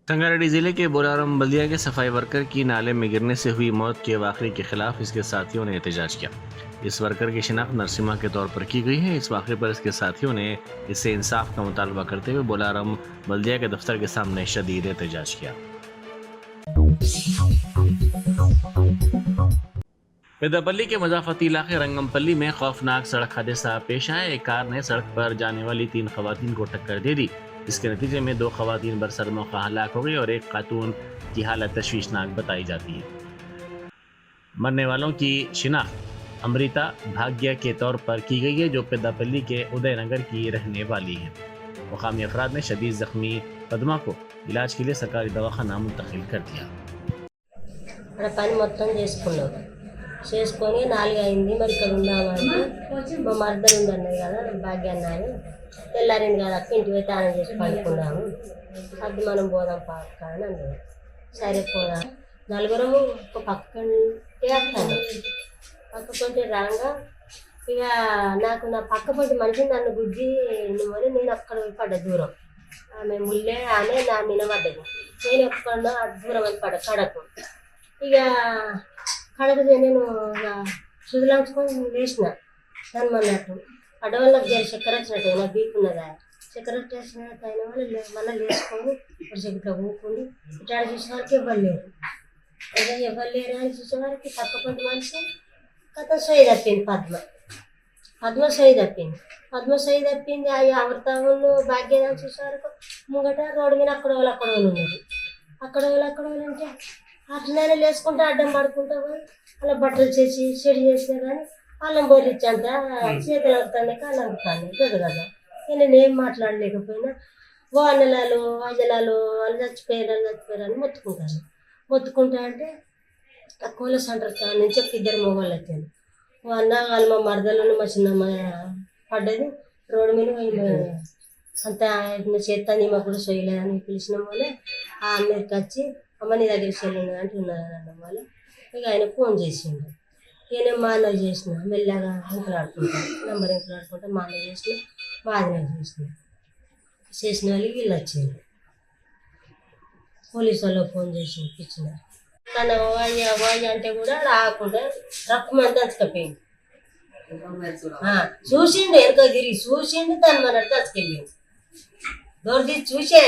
संगारेड्डी जिले के बोलाराम बल्दिया के सफाई वर्कर की नाले में गिरने से हुई मौत के वाक़ये के खिलाफ इसके साथियों ने एहतजाज किया। इस वर्कर की शिनाख्त नरसिम्हा के तौर पर की गई है। इस वाक़ये पर इसके साथियों ने इससे इंसाफ का मुतालबा करते हुए बोलाराम बल्दिया के दफ्तर के सामने शदीद एहतजाज किया। पेदापल्ली के मजाफती इलाके रंगमपल्ली में खौफनाक सड़क हादसा पेश आया। एक कार ने सड़क पर जाने वाली 3 खवातीन को टक्कर दे दी, जिसके नतीजे में 2 खवातीन बरसर मौका हलाक हो गई और एक खातून की हालत तशवीशनाक बताई जाती है। मरने वालों की शिनाख्त अमृता भाग्य के तौर पर की गई है, जो पेदापल्ली के उदयनगर की रहने वाली है। मुकामी अफराद ने शदीद जख्मी पद्मा को इलाज के लिए सरकारी दवाखाना मुंतकिल कर दिया। పని మొత్తం చేసుకొని 4 అయింది. మరి ఇక్కడ ఉందామంటే మా మరదలు ఉందన్నది కదా భాగ్య అన్నాను. తెల్లారింది కదా అక్క ఇంటికి పోయి తానం చేసి పడుకున్నాము, అది మనం పోదాం పక్క అని అన్నది. సరే పోదాం. నలుగురము ఒక పక్కనే వస్తాను. పక్కపొంటి రాగా ఇక నాకు నా పక్కపొంటి మనిషి నన్ను గుద్ది నువ్వని నేను అక్కడ పడ్డ దూరం. ఆమె ముల్లే ఆమె నా మీద పడ్డది. నేను ఎక్కడ దూరం అని పడ్డ కడకు. ఇక కడకు నేను సుదులాంచుకొని వేసిన దాన్ని అన్నట్టు అడవులకు జరి చక్కెర వచ్చినట్టు నాకు బీపీ ఉన్నదా, చక్కెర వచ్చినట్టు అయిన వాళ్ళు మళ్ళీ వేసుకొని ఒక చెట్టులో ఊపుకుండి ఇట్లా చూసేవారికి ఇవ్వలేరు. అదే ఇవ్వలేరు అని చూసేవారికి పక్కపొంటి మనిషి కథ సై తప్పింది. పద్మ సై తప్పింది. అవి అమృతములు భాగ్యం చూసేవారికి ముంగట రోడ్డు మీద అక్కడ వాళ్ళు ఉన్నారు. అక్కడ వాళ్ళు అంటే అట్లనే లేసుకుంటూ అడ్డం పడుకుంటా పోయి అలా బట్టలు చేసి చెడి చేసినా కానీ వాళ్ళని బోలిచ్చంత చేతులు అవుతాయి కాళ్ళు అవుతాయి కదా. నేనేం మాట్లాడలేకపోయినా అన్నలాలు అజలాలు వాళ్ళు చచ్చిపోయారు అని మొత్తుకుంటా అంటే ఆ కోళ్ళ సెంటర్ నుంచి ఒక 2 మొగోళ్ళు వచ్చాను. అన్న వాళ్ళు మా మరదలను మా చిన్నమ్మ పడ్డది రోడ్డు మీద అంత చేస్తాను మాకు కూడా చేయలేదని పిలిచిన వాళ్ళే ఆ అన్నకి వచ్చి అమ్మ నీ దగ్గర చెల్లింది అంటున్నారు అన్న వాళ్ళు. ఇక ఆయన ఫోన్ చేసిండు. నేను మా అన్నకు చేసిన మెల్లగా నంబర్ ఎంకలాడుకుంటా మా అన్న చేసిన మా ఆదిన చేసిన వాళ్ళు వీళ్ళు వచ్చారు. పోలీసు వాళ్ళు ఫోన్ చేసి ఇచ్చినారు. తన వాయి అంటే కూడా రాకుండా రక్తమంతా అంచుకపోయింది. చూసిండు వెనుక తిరిగి చూసిండు దాన్ని మన దచ్చుకెళ్ళింది. డోర్ తీసి చూసే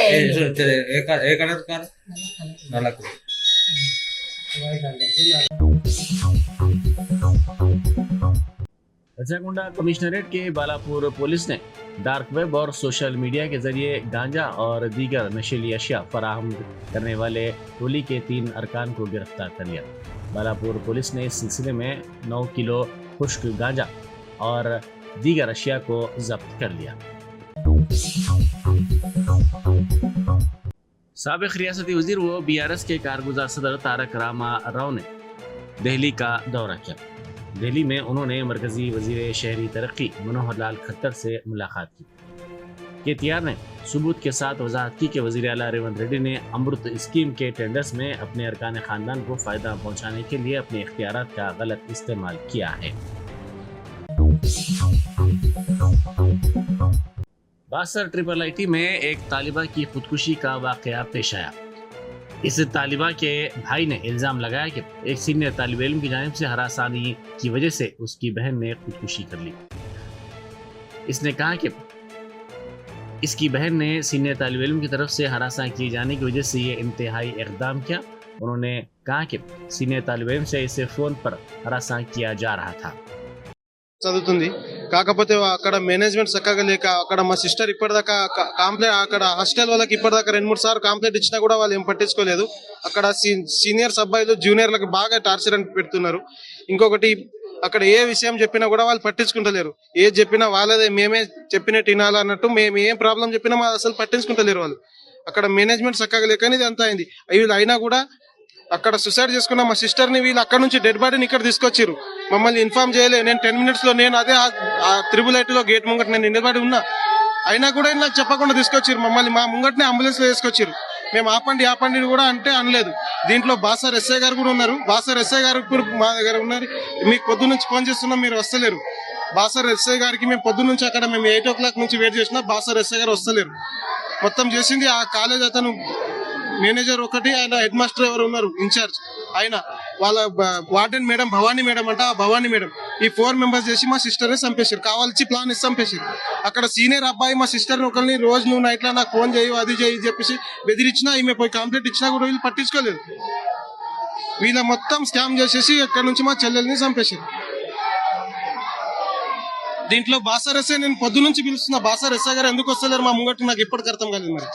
रजाकुंडा कमिश्नरेट के बालापुर पुलिस ने डार्क वेब और सोशल मीडिया के जरिए गांजा और दीगर नशीली अशिया फराहम करने वाले टोली के 3 अरकान को गिरफ्तार कर लिया। बालापुर पुलिस ने इस सिलसिले में 9 किलो खुश्क गांजा और दीगर अशिया को जब्त कर लिया। साबिक रियासती वजीर व BRS के कारगुजार सदर तारक रामा राव ने दिल्ली का दौरा किया। दिल्ली में उन्होंने मरकजी वजीर शहरी तरक्की मनोहर लाल खट्टर से मुलाकात की। KTR ने सबूत के साथ वजाहत की कि वजीर आला रेवंत रेड्डी ने अमृत स्कीम के टेंडर्स में अपने अरकान खानदान को फ़ायदा पहुंचाने के लिए अपने इख्तियारात का गलत इस्तेमाल किया है। बासर IIIT में एक तालिबा की खुदकुशी का वाकया पेश आया। इस तालिबा के भाई ने इल्ज़ाम लगाया कि एक सीनियर तालिब इल्म की जानिब से हरासानी की वजह से उसकी बहन ने खुदकुशी कर ली। इसने कहा कि इसकी बहन ने सीनियर तालिब इल्म की तरफ से हरासा किए जाने की वजह से ये इंतहाई इक़दाम किया। उन्होंने कहा कि सीनियर तालिब इल्म से इसे फ़ोन पर हरासा किया जा रहा था। చదువుతుంది. కాకపోతే అక్కడ మేనేజ్మెంట్ చక్కగా లేక అక్కడ మా సిస్టర్ ఇప్పటిదాకా కంప్లైంట్ అక్కడ హాస్టల్ వాళ్ళకి ఇప్పటిదాకా 2-3 సార్లు కంప్లైంట్ ఇచ్చినా కూడా వాళ్ళు ఏం పట్టించుకోలేదు. అక్కడ సీనియర్స్ అబ్బాయిలు జూనియర్లకు బాగా టార్చర్ అని పెడుతున్నారు. ఇంకొకటి అక్కడ ఏ విషయం చెప్పినా కూడా వాళ్ళు పట్టించుకుంటలేరు. ఏది చెప్పినా వాళ్ళదే మేమే చెప్పినట్టు వినాలన్నట్టు మేము ఏం ప్రాబ్లం చెప్పినా అసలు పట్టించుకుంటలేరు వాళ్ళు. అక్కడ మేనేజ్మెంట్ చక్కగా లేకని ఇది అంతా అయింది. వీళ్ళు అయినా కూడా అక్కడ సూసైడ్ చేసుకున్న మా సిస్టర్ ని వీళ్ళు అక్కడ నుంచి డెడ్ బాడీని ఇక్కడ తీసుకొచ్చారు. మమ్మల్ని ఇన్ఫార్మ్ చేయలేదు. నేను 10 minutes లో నేను అదే IIIT లో గేట్ ముంగట నేను నిలబడి ఉన్నా. అయినా కూడా నాకు చెప్పకుండా తీసుకొచ్చారు. మమ్మల్ని మా ముంగటనే అంబులెన్స్ లో తీసుకొచ్చారు. మేము ఆపండి కూడా అంటే అనలేదు. దీంట్లో బాసర్ ఎస్ఐ గారు కూడా ఉన్నారు. బాసర్ ఎస్ఐ గారు మా దగ్గర ఉన్నారు. మీకు పొద్దు నుంచి ఫోన్ చేస్తున్నాం, మీరు వస్తలేరు. బాసర్ ఎస్ఐ గారికి మేము పొద్దు నుంచి అక్కడ మేము 8 o'clock నుంచి వెయిట్ చేసినా బాసర్ ఎస్ఐ గారు వస్తలేరు. మొత్తం చేసింది ఆ కాలేజ్ అతను మేనేజర్ ఒకటి, ఆయన హెడ్ మాస్టర్ ఎవరు ఉన్నారు ఇన్ఛార్జ్, ఆయన వాళ్ళ వార్డెన్ మేడం భవానీ మేడం అంట, ఆ భవానీ మేడం ఈ 4 మెంబర్స్ చేసి మా సిస్టర్ ని చంపేశారు. కావాల్సి ప్లాన్ ఇచ్చి చంపేశారు. అక్కడ సీనియర్ అబ్బాయి మా సిస్టర్ ఒకరిని రోజు నువ్వు నైట్లో నాకు ఫోన్ చేయు అది చేయి చెప్పేసి బెదిరించినా, ఈమె పోయి కంప్లైంట్ ఇచ్చినా కూడా వీళ్ళు పట్టించుకోలేదు. వీళ్ళ మొత్తం స్కామ్ చేసేసి అక్కడ నుంచి మా చెల్లెల్ని చంపేశారు. దీంట్లో బాసార్ ఎస్ఐ నేను పొద్దు నుంచి పిలుస్తున్నా, బాసార్ ఎస్ఐ గారు ఎందుకు వస్తలేరు మా ముంగట్టు, నాకు ఇప్పటికి అర్థం కాలేదు. మరి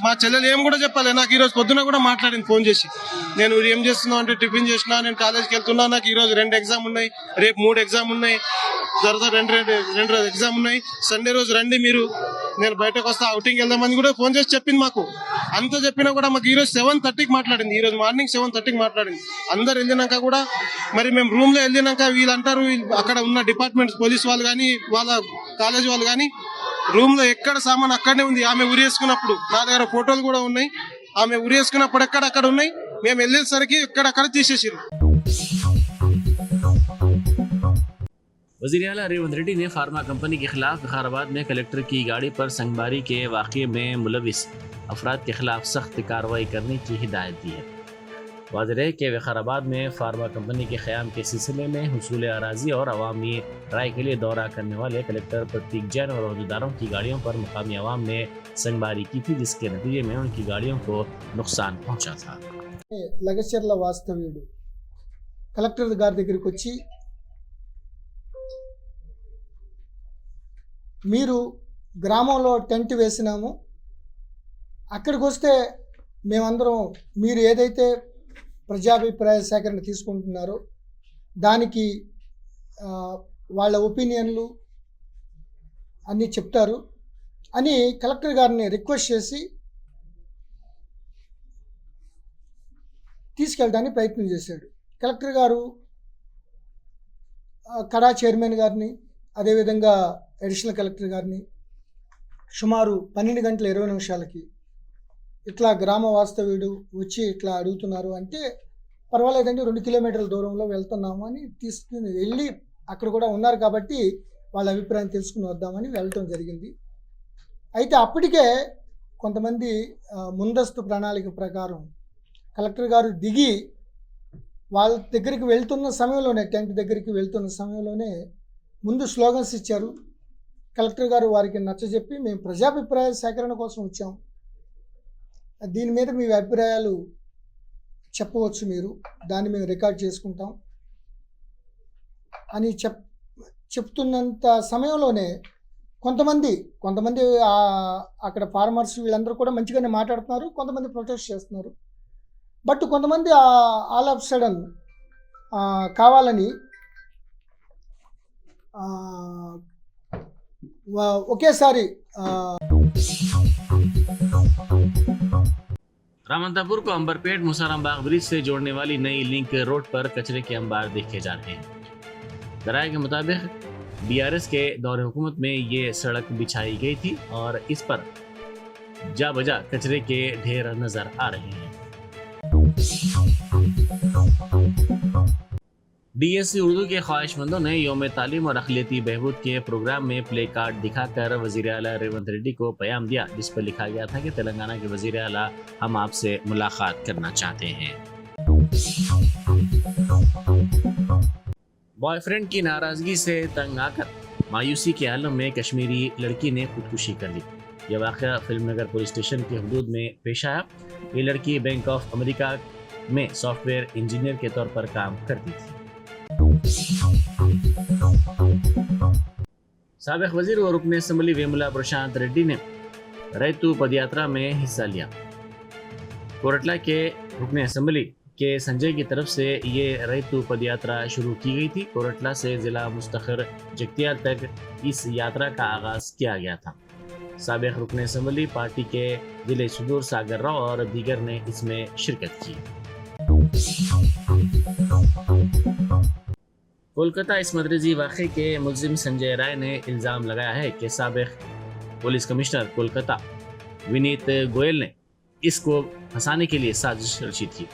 మా చెల్లెలు ఏం కూడా చెప్పాలి, నాకు ఈ రోజు పొద్దున కూడా మాట్లాడింది ఫోన్ చేసి, నేను ఏం చేస్తున్నావు అంటే టిఫిన్ చేసినా, నేను కాలేజ్కి వెళ్తున్నా, నాకు ఈ రోజు 2 ఎగ్జామ్ ఉన్నాయి, రేపు 3 ఎగ్జామ్ ఉన్నాయి, తర్వాత రెండు ఎగ్జామ్ ఉన్నాయి, సండే రోజు రండి మీరు, నేను బయటకు వస్తా అవుటింగ్ వెళ్దామని కూడా ఫోన్ చేసి చెప్పింది మాకు. అంతా చెప్పినా కూడా మాకు ఈ రోజు 7:30కి మాట్లాడింది, ఈ రోజు మార్నింగ్ 7:30కి మాట్లాడింది. అందరు వెళ్ళినాక కూడా మరి మేము రూమ్ లో వెళ్ళినాక వీళ్ళు అంటారు, అక్కడ ఉన్న డిపార్ట్మెంట్ పోలీస్ వాళ్ళు కానీ వాళ్ళ కాలేజ్ వాళ్ళు కానీ రూమ్ లో ఎక్కడ సామాన్ అక్కడనే ఉంది. ఆమె ఉరేసుకున్నప్పుడు నా దగ్గర ఫోటోలు కూడా ఉన్నాయి, ఆమె ఉరేసుకున్నప్పుడు అక్కడ ఉన్నాయి, మేము వెళ్ళేసరికి ఎక్కడక్కడ తీసేసారు. वज़ीर आला रेवंत रेड्डी ने फार्मा कंपनी के खिलाफ विकाराबाद में कलेक्टर की गाड़ी पर संगबारी के वाक़े में मुलविस अफराद के खिलाफ सख्त कार्रवाई करने की हिदायत दी है। वाज़ेह है कि विकाराबाद में फार्मा कंपनी के क़याम के सिलसिले में हुसूल अराज़ी और अवामी राय के लिए दौरा करने वाले कलेक्टर प्रतीक जैन और अहदेदारों की गाड़ियों पर मुकामी अवाम ने संगबारी की थी, जिसके नतीजे में उनकी गाड़ियों को नुकसान पहुँचा था। లగచర్ల వాస్తవ్యుడు కలెక్టర్ గారి దగ్గరికి వచ్చి, మీరు గ్రామంలో టెంట్ వేసినాము, అక్కడికి వస్తే మేమందరం మీరు ఏదైతే ప్రజాభిప్రాయ సేకరణ తీసుకుంటున్నారో దానికి వాళ్ళ ఒపీనియన్లు అన్నీ చెప్తారు అని కలెక్టర్ గారిని రిక్వెస్ట్ చేసి తీసుకెళ్ళడానికి ప్రయత్నం చేశాడు. కలెక్టర్ గారు కడా చైర్మన్ గారిని, అదేవిధంగా అడిషనల్ కలెక్టర్ గారిని సుమారు 12:20 ఇట్లా గ్రామ వాస్తవ్యుడు వచ్చి ఇట్లా అడుగుతున్నారు అంటే, పర్వాలేదండి 2 కిలోమీటర్ల దూరంలో వెళ్తున్నాము అని తీసుకుని వెళ్ళి అక్కడ కూడా ఉన్నారు కాబట్టి వాళ్ళ అభిప్రాయం తెలుసుకుని వద్దామని వెళ్ళటం జరిగింది. అయితే అప్పటికే కొంతమంది ముందస్తు ప్రణాళిక ప్రకారం కలెక్టర్ గారు దిగి వాళ్ళ దగ్గరికి వెళ్తున్న సమయంలోనే, టెంట్ దగ్గరికి వెళ్తున్న సమయంలోనే ముందు స్లోగన్స్ ఇచ్చారు. కలెక్టర్ గారు వారికి నచ్చజెప్పి, మేము ప్రజాభిప్రాయ సేకరణ కోసం వచ్చాం, దీని మీద మీ అభిప్రాయాలు చెప్పవచ్చు, మీరు దాన్ని మేము రికార్డ్ చేసుకుంటాం అని చెప్తున్నంత సమయంలోనే కొంతమంది అక్కడ ఫార్మర్స్ వీళ్ళందరూ కూడా మంచిగానే మాట్లాడుతున్నారు, కొంతమంది ప్రొటెస్ట్ చేస్తున్నారు. బట్ కొంతమంది ఆల్ ఆఫ్ సడన్ కావాలని ఒకేసారి रामंतापुर को अंबरपेट मुसारामबाग ब्रिज से जोड़ने वाली नई लिंक रोड पर कचरे के अंबार देखे जा रहे हैं। दराये के मुताबिक बीआरएस के दौरे हुकूमत में ये सड़क बिछाई गई थी और इस पर जा बजा कचरे के ढेर नजर आ रहे हैं। डीएससी उर्दू के ख्वाहिशमंदों ने यौम तालीम और अक़लियती बहबूद के प्रोग्राम में प्ले कार्ड दिखाकर वज़ीर आला रेवंत रेड्डी को पैगाम दिया, जिस पर लिखा गया था कि तेलंगाना के वज़ीर आला हम आपसे मुलाकात करना चाहते हैं। बॉयफ्रेंड की नाराज़गी से तंग आकर मायूसी के आलम में कश्मीरी लड़की ने खुदकुशी कर ली। यह वाक़या फिल्मनगर पुलिस स्टेशन के हदूद में पेश आया। ये लड़की बैंक ऑफ अमेरिका में सॉफ्टवेयर इंजीनियर के तौर पर काम करती थी। साबिक वजीर और रुकन असम्बली वेमुला प्रशांत रेड्डी ने रैतु पदयात्रा में हिस्सा लिया। कोरटला के रुकन असम्बली के संजय की तरफ से ये रैतु पदयात्रा शुरू की गई थी। कोरटला से जिला मुस्तखर जगतियाल तक इस यात्रा का आगाज किया गया था। साबिक रुकन असम्बली पार्टी के जिले सुदूर सागर राव और दीगर ने इसमें शिरकत की। कोलकाता इस मदरजी वाक़े के मुलजिम संजय राय ने इल्ज़ाम लगाया है कि साबिक पुलिस कमिश्नर कोलकाता विनीत गोयल ने इसको फंसाने के लिए साजिश रची थी।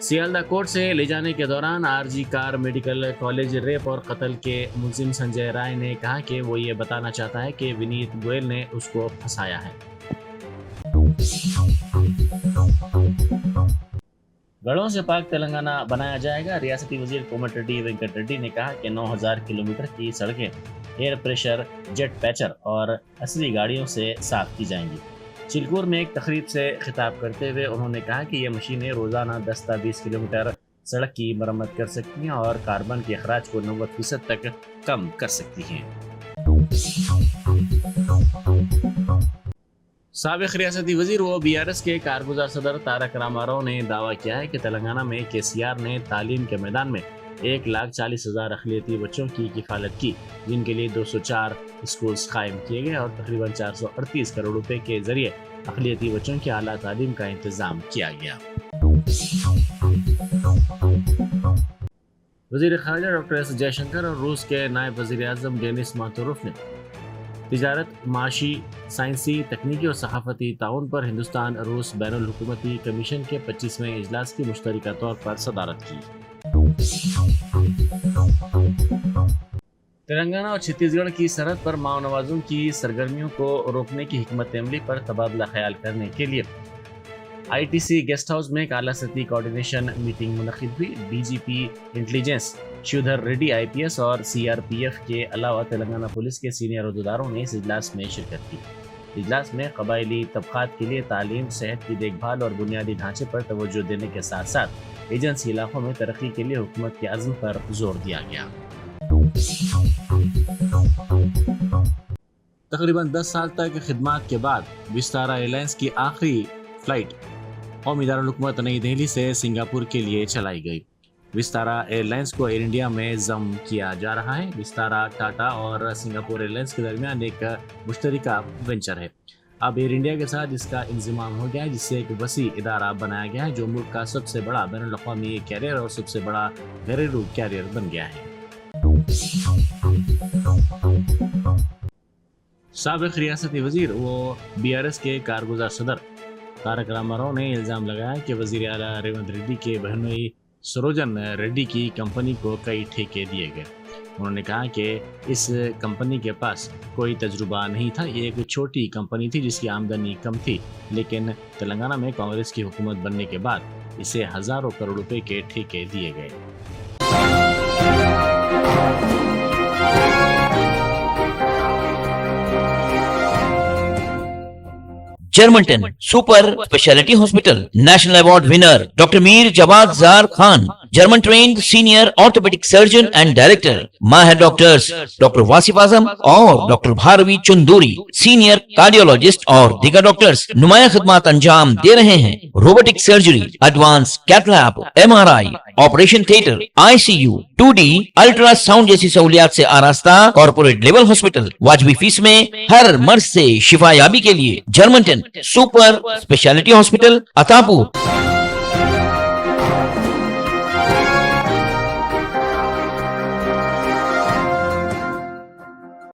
सियालदा कोर्ट से ले जाने के दौरान RG Kar medical college rape और कत्ल के मुलजिम संजय राय ने कहा कि वो ये बताना चाहता है कि विनीत गोयल ने उसको फंसाया है। गढ़ों से पाक तेलंगाना बनाया जाएगा। रियासती वजीर कोमटिरेड्डी वेंकट रेड्डी ने कहा कि 9000 किलोमीटर की सड़कें एयर प्रेशर, जेट पैचर और असली गाड़ियों से साफ की जाएंगी। चिलकूर में एक तकरीब से खिताब करते हुए उन्होंने कहा कि ये मशीनें रोज़ाना 10-20 किलोमीटर सड़क की मरम्मत कर सकती हैं और कार्बन के अखराज को 90% तक कम कर सकती हैं। साबिक रियासती वजीर व BRS के कारगुजार सदर तारक रामाराव ने दावा किया है कि तेलंगाना में KCR ने तालीम के मैदान में 1,40,000 अक़लियती बच्चों की किफ़ालत की, जिनके लिए 204 स्कूल्स कायम किए गए और तकरीबन 438 करोड़ रुपए के जरिए अक़लियती बच्चों की आला तालीम का इंतज़ाम किया गया। वज़ीर ख़ारिजा डॉक्टर एस जयशंकर और रूस के नायब वज़ीर आज़म डेनिस मातुरोफ ने तिजारत, माशी, साइंसी, तकनीकी और सहाफ़ती ताउन पर हिंदुस्तान रूस बैनुल हुकूमती कमीशन के 25वें इजलास की मुश्तरका तौर पर सदारत की। तेलंगाना और छत्तीसगढ़ की सरहद पर माओ नवाजों की सरगर्मियों को रोकने की हिकमत अमली पर तबादला ख्याल करने के लिए ITC गेस्ट हाउस में एक आला सतही कोऑर्डिनेशन मीटिंग मुनक़िद हुई। DGP intelligence Shivdhar Reddy IPS और CRPF के अलावा तेलंगाना पुलिस के सीनियर अहदेदारों ने इस इजलास में शिरकत की। इजलास में कबायली तबक़ात के लिए तालीम, सेहत की देखभाल और बुनियादी ढांचे पर तवज्जो देने के साथ साथ एजेंसी इलाकों में तरक्की के लिए हुकूमत के अज़्म पर जोर दिया गया। तकरीबन 10 साल तक खिदमात के बाद विस्तारा एयरलाइंस की आखिरी फ्लाइट कौमी दारुल-हुकूमत नई दिल्ली से सिंगापुर के लिए चलाई गई। विस्तारा एयरलाइंस को एयर इंडिया में ज़म किया जा रहा है। विस्तारा, टाटा और सिंगापुर एयरलाइंस के दरमियान एक मुश्तरका वेंचर है। अब एयर इंडिया के साथ इसका इंज़माम हो गया है, जिससे एक वसी इदारा बनाया गया है जो मुल्क का सबसे बड़ा बैनुल-अक़वामी कैरियर और सबसे बड़ा घरेलू कैरियर बन गया है। साबिक रियासती वजीर वो BRS के कारगुजार सदर तारक रामाराव ने इल्ज़ाम लगाया कि वज़ीर आला रेवंत रेड्डी के बहनोई सरोजन रेड्डी की कंपनी को कई ठेके दिए गए। उन्होंने कहा कि इस कंपनी के पास कोई तजुर्बा नहीं था। ये एक छोटी कंपनी थी जिसकी आमदनी कम थी, लेकिन तेलंगाना में कांग्रेस की हुकूमत बनने के बाद इसे हज़ारों करोड़ रुपए के ठेके दिए गए। Germanton super speciality hospital, national award winner doctor Mir Jawad Zar Khan, German trained senior orthopaedic surgeon and director, माहिर डॉक्टर्स डॉक्टर वासिफ आजम और doctor Bharvi Chanduri, senior cardiologist और दीगर डॉक्टर्स नुमाया खिदमत अंजाम दे रहे हैं। Robotic surgery, advance cath lab, MRI, operation theatre, ICU, 2D ultrasound जैसी सहूलियात से आरास्ता कॉर्पोरेट लेवल हॉस्पिटल, वाजबी फीस में हर मर्ज से शिफायाबी के लिए Germanton super speciality hospital, Attapur.